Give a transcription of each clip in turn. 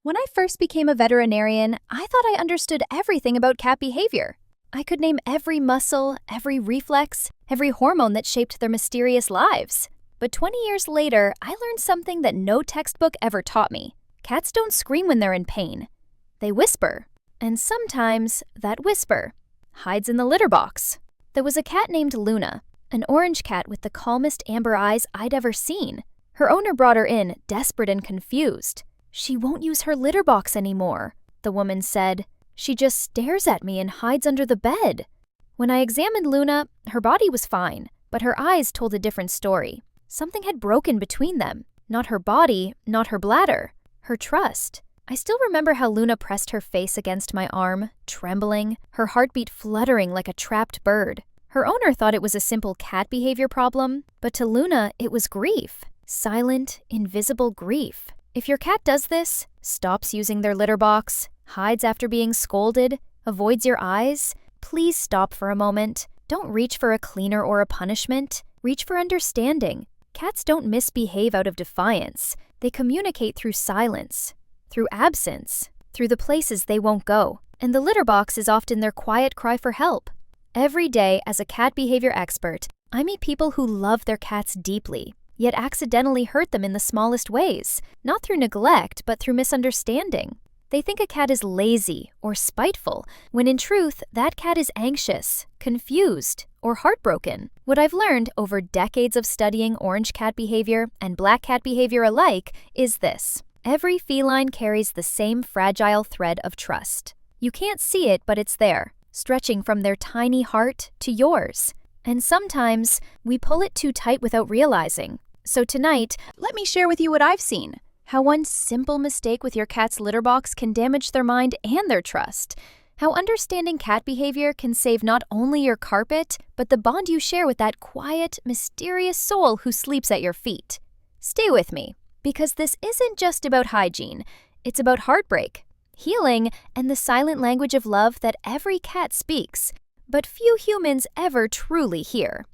When I first became a veterinarian, I thought I understood everything about cat behavior. I could name every muscle, every reflex, every hormone that shaped their mysterious lives. But 20 years later, I learned something that no textbook ever taught me. Cats don't scream when they're in pain. They whisper. And sometimes that whisper hides in the litter box. There was a cat named Luna, an orange cat with the calmest amber eyes I'd ever seen. Her owner brought her in, desperate and confused. "She won't use her litter box anymore," the woman said. "She just stares at me and hides under the bed." When I examined Luna, her body was fine, but her eyes told a different story. Something had broken between them. Not her body, not her bladder. Her trust. I still remember how Luna pressed her face against my arm, trembling, her heartbeat fluttering like a trapped bird. Her owner thought it was a simple cat behavior problem, but to Luna, it was grief. Silent, invisible grief. If your cat does this, stops using their litter box, hides after being scolded, avoids your eyes, please stop for a moment. Don't reach for a cleaner or a punishment. Reach for understanding. Cats don't misbehave out of defiance. They communicate through silence, through absence, through the places they won't go. And the litter box is often their quiet cry for help. Every day, as a cat behavior expert, I meet people who love their cats deeply, yet accidentally hurt them in the smallest ways, not through neglect, but through misunderstanding. They think a cat is lazy or spiteful, when in truth, that cat is anxious, confused, or heartbroken. What I've learned over decades of studying orange cat behavior and black cat behavior alike is this. Every feline carries the same fragile thread of trust. You can't see it, but it's there, stretching from their tiny heart to yours. And sometimes, we pull it too tight without realizing. So tonight, let me share with you what I've seen. How one simple mistake with your cat's litter box can damage their mind and their trust. How understanding cat behavior can save not only your carpet, but the bond you share with that quiet, mysterious soul who sleeps at your feet. Stay with me, because this isn't just about hygiene. It's about heartbreak, healing, and the silent language of love that every cat speaks, but few humans ever truly hear.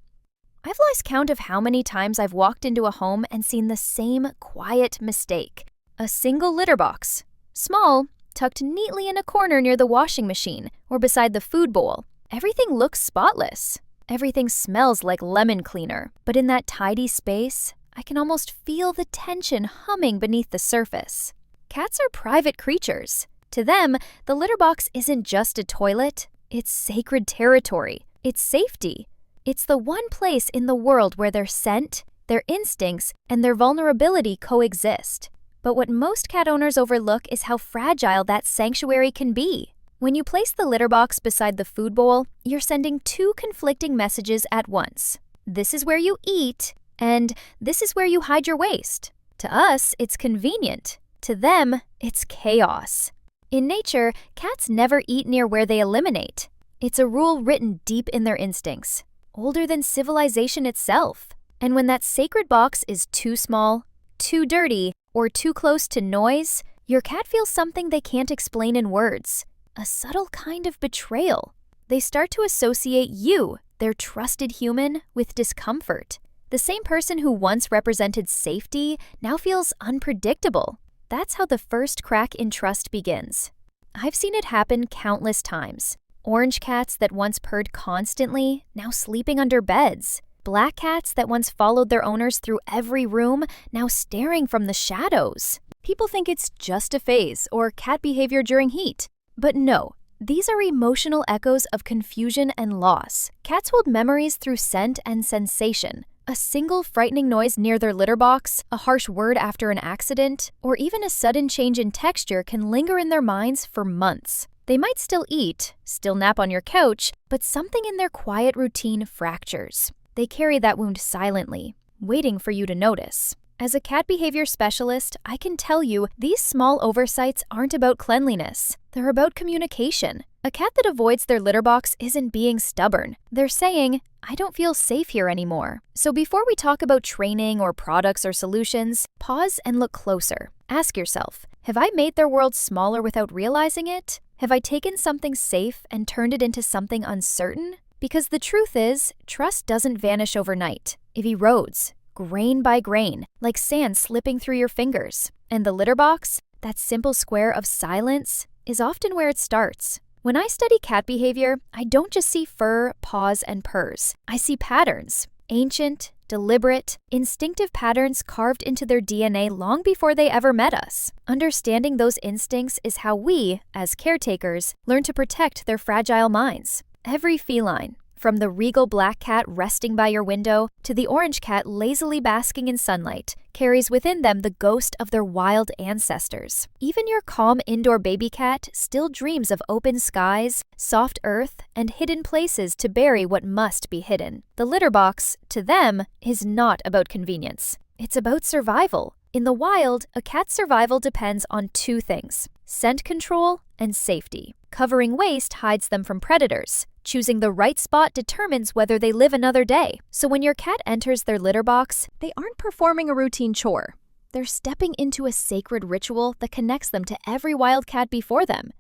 I've lost count of how many times I've walked into a home and seen the same quiet mistake. A single litter box. Small, tucked neatly in a corner near the washing machine or beside the food bowl. Everything looks spotless. Everything smells like lemon cleaner. But in that tidy space, I can almost feel the tension humming beneath the surface. Cats are private creatures. To them, the litter box isn't just a toilet. It's sacred territory. It's safety. It's the one place in the world where their scent, their instincts, and their vulnerability coexist. But what most cat owners overlook is how fragile that sanctuary can be. When you place the litter box beside the food bowl, you're sending two conflicting messages at once. This is where you eat, and this is where you hide your waste. To us, it's convenient. To them, it's chaos. In nature, cats never eat near where they eliminate. It's a rule written deep in their instincts, older than civilization itself. And when that sacred box is too small, too dirty, or too close to noise, your cat feels something they can't explain in words. A subtle kind of betrayal. They start to associate you, their trusted human, with discomfort. The same person who once represented safety now feels unpredictable. That's how the first crack in trust begins. I've seen it happen countless times. Orange cats that once purred constantly, now sleeping under beds. Black cats that once followed their owners through every room, now staring from the shadows. People think it's just a phase or cat behavior during heat. But no, these are emotional echoes of confusion and loss. Cats hold memories through scent and sensation. A single frightening noise near their litter box, a harsh word after an accident, or even a sudden change in texture can linger in their minds for months. They might still eat, still nap on your couch, but something in their quiet routine fractures. They carry that wound silently, waiting for you to notice. As a cat behavior specialist, I can tell you these small oversights aren't about cleanliness. They're about communication. A cat that avoids their litter box isn't being stubborn. They're saying, "I don't feel safe here anymore." So before we talk about training or products or solutions, pause and look closer. Ask yourself, have I made their world smaller without realizing it? Have I taken something safe and turned it into something uncertain? Because the truth is, trust doesn't vanish overnight. It erodes, grain by grain, like sand slipping through your fingers. And the litter box? That simple square of silence is often where it starts. When I study cat behavior, I don't just see fur, paws, and purrs. I see patterns. Ancient, deliberate, instinctive patterns carved into their DNA long before they ever met us. Understanding those instincts is how we, as caretakers, learn to protect their fragile minds. Every feline, from the regal black cat resting by your window to the orange cat lazily basking in sunlight, carries within them the ghost of their wild ancestors. Even your calm indoor baby cat still dreams of open skies, soft earth, and hidden places to bury what must be hidden. The litter box, to them, is not about convenience. It's about survival. In the wild, a cat's survival depends on two things: scent control and safety. Covering waste hides them from predators. Choosing the right spot determines whether they live another day. So when your cat enters their litter box, they aren't performing a routine chore. They're stepping into a sacred ritual that connects them to every wild cat before them.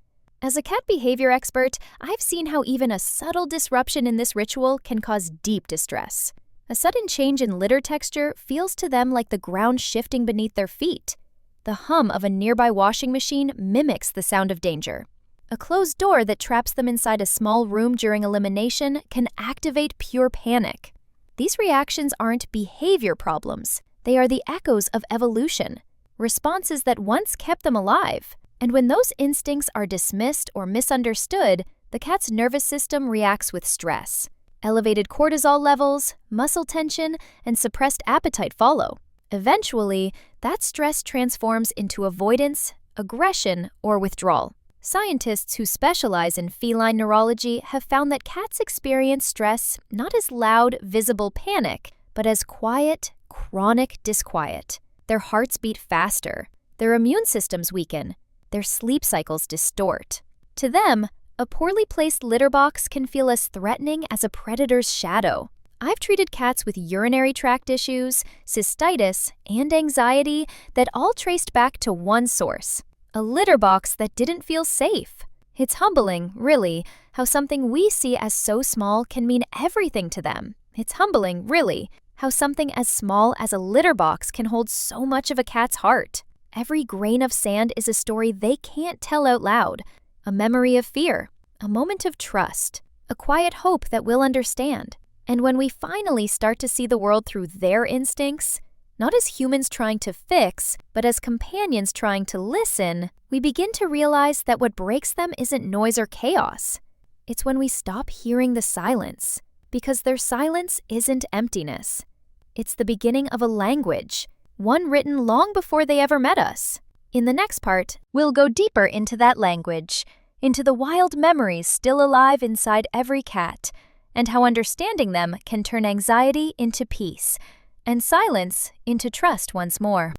As a cat behavior expert, I've seen how even a subtle disruption in this ritual can cause deep distress. A sudden change in litter texture feels to them like the ground shifting beneath their feet. The hum of a nearby washing machine mimics the sound of danger. A closed door that traps them inside a small room during elimination can activate pure panic. These reactions aren't behavior problems. They are the echoes of evolution, responses that once kept them alive. And when those instincts are dismissed or misunderstood, the cat's nervous system reacts with stress. Elevated cortisol levels, muscle tension, and suppressed appetite follow. Eventually, that stress transforms into avoidance, aggression, or withdrawal. Scientists who specialize in feline neurology have found that cats experience stress not as loud, visible panic, but as quiet, chronic disquiet. Their hearts beat faster, their immune systems weaken, their sleep cycles distort. To them, a poorly placed litter box can feel as threatening as a predator's shadow. I've treated cats with urinary tract issues, cystitis, and anxiety that all traced back to one source: a litter box that didn't feel safe. It's humbling, really, how something we see as so small can mean everything to them. It's humbling, really, how something as small as a litter box can hold so much of a cat's heart. Every grain of sand is a story they can't tell out loud, a memory of fear, a moment of trust, a quiet hope that we'll understand. And when we finally start to see the world through their instincts, not as humans trying to fix, but as companions trying to listen, we begin to realize that what breaks them isn't noise or chaos. It's when we stop hearing the silence, because their silence isn't emptiness. It's the beginning of a language, one written long before they ever met us. In the next part, we'll go deeper into that language, into the wild memories still alive inside every cat, and how understanding them can turn anxiety into peace, and silence into trust once more.